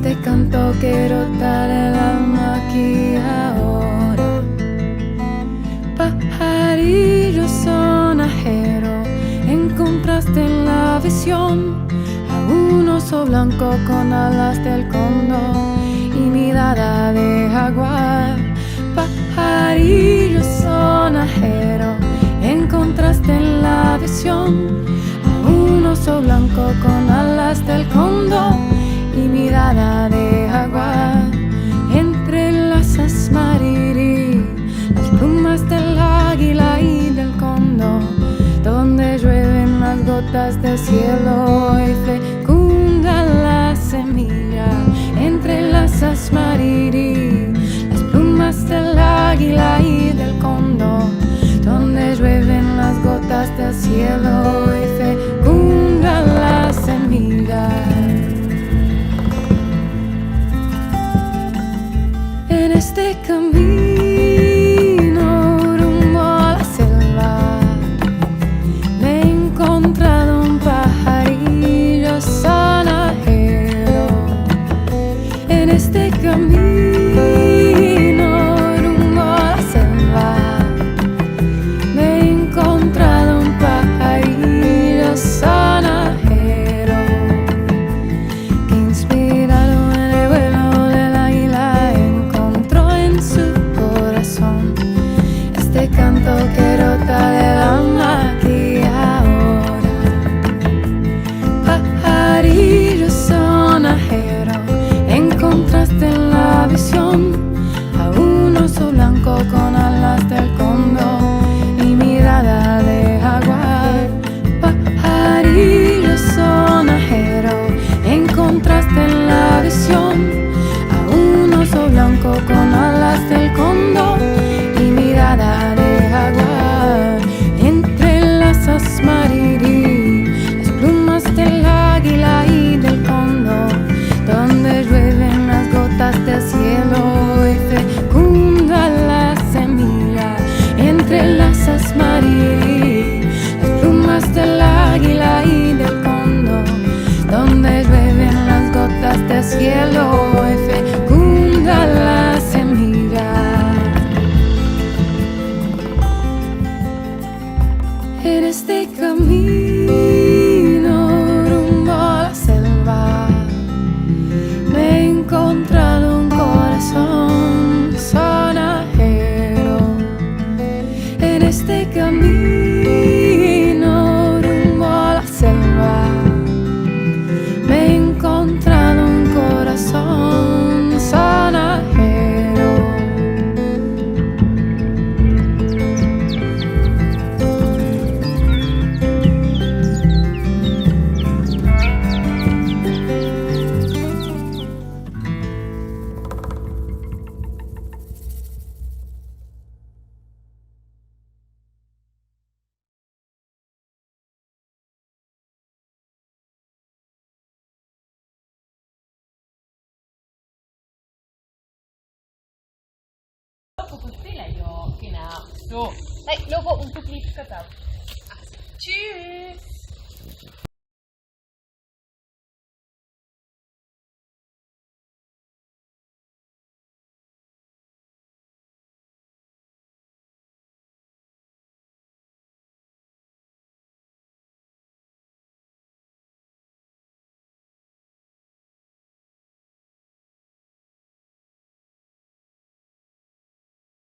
este canto quiero dar el alma aquí ahora. Pajarillo sonajero, encontraste en la visión a un oso blanco con alas del cóndor y mirada de jaguar. Pajarillo sonajero, encontraste en la visión a un oso blanco con alas del cóndor y mirada de jaguar. Entre las asmarirí, las plumas del águila y del cóndor, donde llueven las gotas del cielo y fecunda la semilla. Entre las asmarirí, las plumas del águila y del cóndor, donde llueven las gotas del cielo y fecunda la semilla. En este camino rumbo a la selva me he encontrado un pajarillo sonajero. En este camino rumbo a la selva me he encontrado un pajarillo sonajero que, inspirado en el vuelo del águila, encontró en su corazón este canto que brota del alma aquí ahora. Pajarillo sonajero, encontraste en la visión a un oso blanco con alas del cóndor y mirada de jaguar. Pajarillo sonajero, encontraste en la visión a un oso blanco con alas del cóndor y mirada de jaguar. Entre las asmarirí, las plumas del águila y del cóndor, donde llueven las gotas del cielo y fecunda la semilla. Entre las asmarirí, las plumas del águila y del cóndor, donde llueven las gotas del cielo y fecunda la semilla. En este camino rumbo a la selva me he encontrado un corazón sonajero. En este camino rumbo a la selva me he encontrado un corazón sonajero. Genau. So. Hey, logo untuk klip kata.